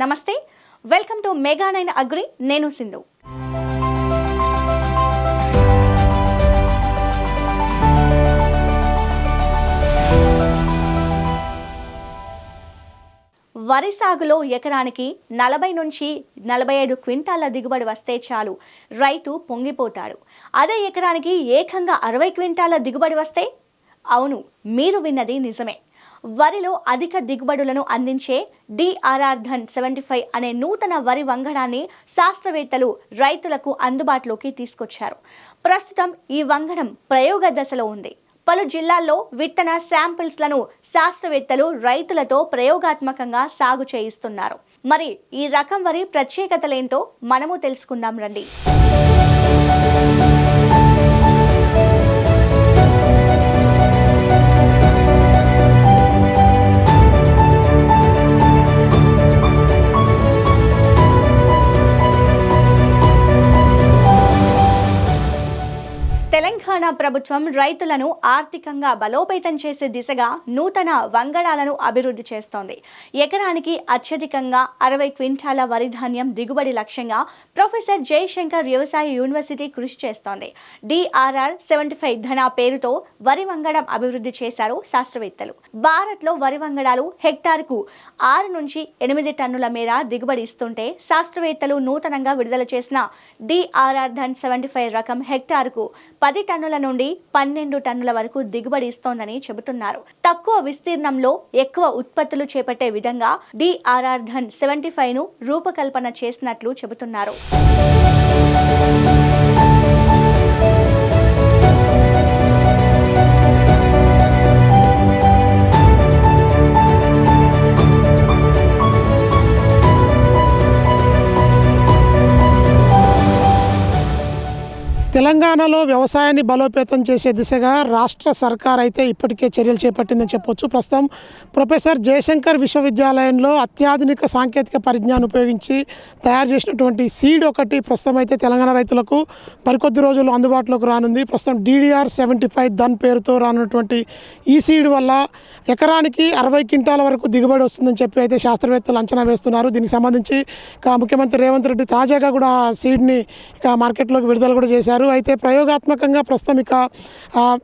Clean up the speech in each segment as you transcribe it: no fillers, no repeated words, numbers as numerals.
నమస్తే, welcome to mega 9 agri. నేను సింధు. వరి సాగులో ఎకరానికి 40 నుంచి 45 క్వింటాల దిగుబడి వస్తే చాలు, రైతు పొంగిపోతాడు. అదే ఎకరానికి ఏకంగా 60 క్వింటాల దిగుబడి వస్తే, అవును, మీరు విన్నది నిజమే. వరిలో అధిక దిగుబడులను అందించే డిఆర్ఆర్ ధన్ 75 అనే నూతన వరి వంగడాన్ని శాస్త్రవేత్తలు రైతులకు అందుబాటులోకి తీసుకొచ్చారు. ప్రస్తుతం ఈ వంగడం ప్రయోగ దశలో ఉంది. పలు జిల్లాల్లో విత్తన శాంపిల్స్లను శాస్త్రవేత్తలు రైతులతో ప్రయోగాత్మకంగా సాగు చేయిస్తున్నారు. మరి ఈ రకం వరి ప్రత్యేకతలేంటో మనము తెలుసుకుందాం రండి. తెలంగాణ ప్రభుత్వం రైతులను ఆర్థికంగా బలోపేతం చేసే దిశగా నూతన వంగడాలను అభివృద్ధి చేస్తోంది. ఎకరానికి అత్యధికంగా 60 క్వింటాల వరి ధాన్యం దిగుబడి లక్ష్యంగా ప్రొఫెసర్ జయశంకర్ వ్యవసాయ యూనివర్సిటీ కృషి చేస్తోంది. డిఆర్ఆర్ 75 ధన పేరుతో వరి వంగడం అభివృద్ధి చేశారు శాస్త్రవేత్తలు. భారత్లో వరి వంగడాలు హెక్టార్కు 6 నుంచి 8 టన్నుల మేర దిగుబడి ఇస్తుంటే, శాస్త్రవేత్తలు నూతనంగా విడుదల చేసిన డిఆర్ఆర్ ధన్ 75 రకం హెక్టార్కు 10 టన్నుల నుండి 12 టన్నుల వరకు దిగుబడి ఇస్తోందని చెబుతున్నారు. తక్కువ విస్తీర్ణంలో ఎక్కువ ఉత్పత్తులు చేపట్టే విధంగా డిఆర్ఆర్ ధన్ 75 ను రూపకల్పన చేసినట్లు చెబుతున్నారు. తెలంగాణలో వ్యవసాయాన్ని బలోపేతం చేసే దిశగా రాష్ట్ర సర్కార్ అయితే ఇప్పటికే చర్యలు చేపట్టిందని చెప్పొచ్చు. ప్రస్తుతం ప్రొఫెసర్ జయశంకర్ విశ్వవిద్యాలయంలో అత్యాధునిక సాంకేతిక పరిజ్ఞానం ఉపయోగించి తయారు చేసినటువంటి సీడ్ ఒకటి ప్రస్తుతం అయితే తెలంగాణ రైతులకు మరికొద్ది రోజుల్లో అందుబాటులోకి రానుంది. ప్రస్తుతం డిడిఆర్ 75 ధన్ పేరుతో రానున్నటువంటి ఈ సీడ్ వల్ల ఎకరానికి 60 క్వింటాల వరకు దిగుబడి వస్తుందని చెప్పి అయితే శాస్త్రవేత్తలు అంచనా వేస్తున్నారు. దీనికి సంబంధించి ముఖ్యమంత్రి రేవంత్ రెడ్డి తాజాగా కూడా సీడ్ని మార్కెట్లోకి విడుదల కూడా చేశారు. అయితే ప్రయోగాత్మకంగా ప్రస్తుతం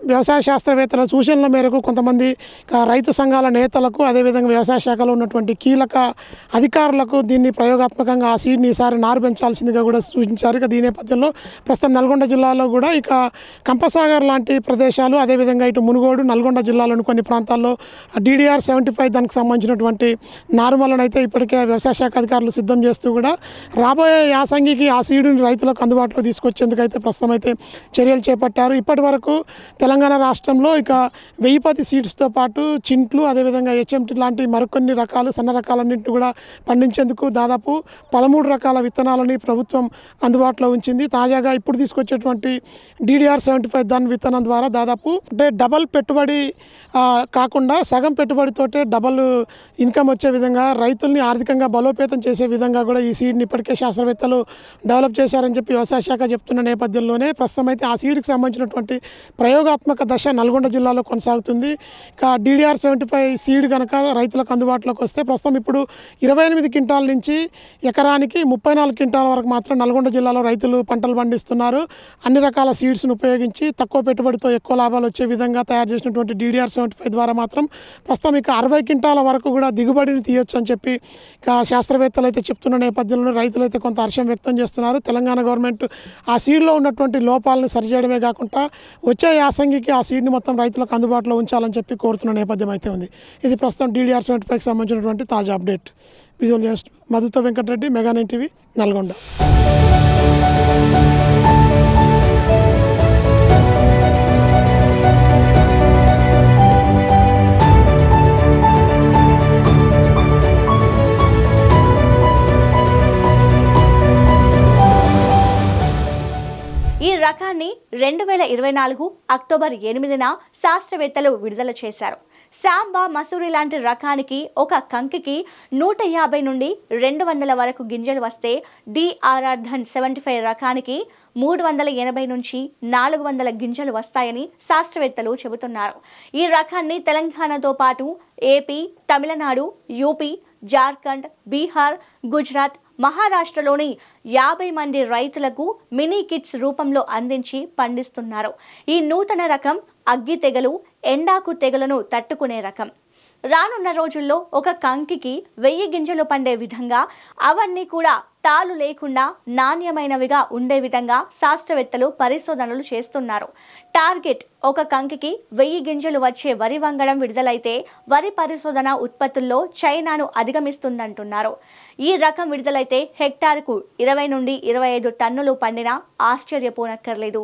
వ్యవసాయ శాస్త్రవేత్తల సూచనల మేరకు కొంతమంది రైతు సంఘాల నేతలకు, అదేవిధంగా వ్యవసాయ శాఖలో ఉన్నటువంటి కీలక అధికారులకు దీన్ని ప్రయోగాత్మకంగా ఆ సీడ్ని ఈసారి నారు పెంచాల్సిందిగా కూడా సూచించారు. దీని నేపథ్యంలో ప్రస్తుతం నల్గొండ జిల్లాలో కూడా కంపసాగర్ లాంటి ప్రదేశాలు, అదేవిధంగా ఇటు మునుగోడు, నల్గొండ జిల్లాలోని కొన్ని ప్రాంతాల్లో డిడిఆర్ 75 దానికి సంబంధించినటువంటి నారుమలను అయితే ఇప్పటికే వ్యవసాయ శాఖ అధికారులు సిద్ధం చేస్తూ కూడా రాబోయే యాసంగికి ఆ సీడుని రైతులకు అందుబాటులో తీసుకొచ్చేందుకు అయితే ప్రస్తుతం అయితే చర్యలు చేపట్టారు. ఇప్పటి వరకు తెలంగాణ రాష్ట్రంలో 1010 సీడ్స్తో పాటు చింట్లు, అదేవిధంగా హెచ్ఎంటి లాంటి మరికొన్ని రకాలు, సన్న రకాలన్నింటినీ కూడా పండించేందుకు దాదాపు 13 రకాల విత్తనాలని ప్రభుత్వం అందుబాటులో ఉంచింది. తాజాగా ఇప్పుడు తీసుకొచ్చేటువంటి డిడిఆర్ 75 ధన్ విత్తనం ద్వారా దాదాపు డబల్ పెట్టుబడి కాకుండా సగం పెట్టుబడితోటే డబల్ ఇన్కమ్ వచ్చే విధంగా, రైతుల్ని ఆర్థికంగా బలోపేతం చేసే విధంగా కూడా ఈ సీడ్ని ఇప్పటికే శాస్త్రవేత్తలు డెవలప్ చేశారని చెప్పి వ్యవసాయ శాఖ చెప్తున్న నేపథ్యంలోనే ప్రస్తుతం అయితే ఆ సీడ్కి సంబంధించినటువంటి ప్రయోగాత్మక దశ నల్గొండ జిల్లాలో కొనసాగుతుంది. డిడిఆర్ 75 సీడ్ కనుక రైతులకు అందుబాటులోకి వస్తే ప్రస్తుతం ఇప్పుడు 28 క్వింటాల నుంచి ఎకరానికి 34 క్వింటాల వరకు మాత్రం నల్గొండ జిల్లాలో రైతులు పంటలు పండిస్తున్నారు. అన్ని రకాల సీడ్స్ను ఉపయోగించి తక్కువ పెట్టుబడితో ఎక్కువ లాభాలు వచ్చే విధంగా తయారు చేసినటువంటి డిడిఆర్ 75 ద్వారా మాత్రం ప్రస్తుతం 60 క్వింటాల వరకు కూడా దిగుబడిని తీయొచ్చు అని చెప్పి శాస్త్రవేత్తలు అయితే చెప్తున్న నేపథ్యంలో రైతులు అయితే కొంత హర్షం వ్యక్తం చేస్తున్నారు. తెలంగాణ గవర్నమెంట్ ఆ సీడ్లో ఉన్నటువంటి లోపాలను సరిచేయడమే కాకుండా వచ్చే యాసంగికి ఆ సీడ్ని మొత్తం రైతులకు అందుబాటులో ఉంచాలని చెప్పి కోరుతున్న నేపథ్యం అయితే ఉంది. ఇది ప్రస్తుతం డిడిఆర్ 75కి సంబంధించినటువంటి తాజా అప్డేట్. విజువల్ జర్నలిస్ట్ మధుతో వెంకటరెడ్డి, మెగా 9 టీవీ, నల్గొండ. ఈ రకాన్ని 2024 అక్టోబర్ 8న శాస్త్రవేత్తలు విడుదల చేశారు. శాంబా, మసూరి లాంటి రకానికి ఒక కంకికి 150 నుండి 200 వరకు గింజలు వస్తే, డిఆర్ఆర్ ధన్ 75 రకానికి 380 నుంచి 400 గింజలు వస్తాయని శాస్త్రవేత్తలు చెబుతున్నారు. ఈ రకాన్ని తెలంగాణతో పాటు ఏపీ, తమిళనాడు, యూపీ, జార్ఖండ్, బీహార్, గుజరాత్, మహారాష్ట్రలోని 50 మంది రైతులకు మినీ కిట్స్ రూపంలో అందించి పండిస్తున్నారు. ఈ నూతన రకం అగ్గి తెగలు, ఎండాకు తెగలను తట్టుకునే రకం. రానున్న రోజుల్లో ఒక కంకికి 1000 గింజలు పండే విధంగా, అవన్నీ కూడా తాలు లేకుండా నాణ్యమైనవిగా ఉండే విధంగా శాస్త్రవేత్తలు పరిశోధనలు చేస్తున్నారు. టార్గెట్ ఒక కంకికి 1000 గింజలు వచ్చే వరి వంగడం విడుదలైతే వరి పరిశోధన ఉత్పత్తుల్లో చైనాను అధిగమిస్తుందంటున్నారు. ఈ రకం విడుదలైతే హెక్టార్కు 20 నుండి 25 టన్నులు పండినా ఆశ్చర్యపోనక్కర్లేదు.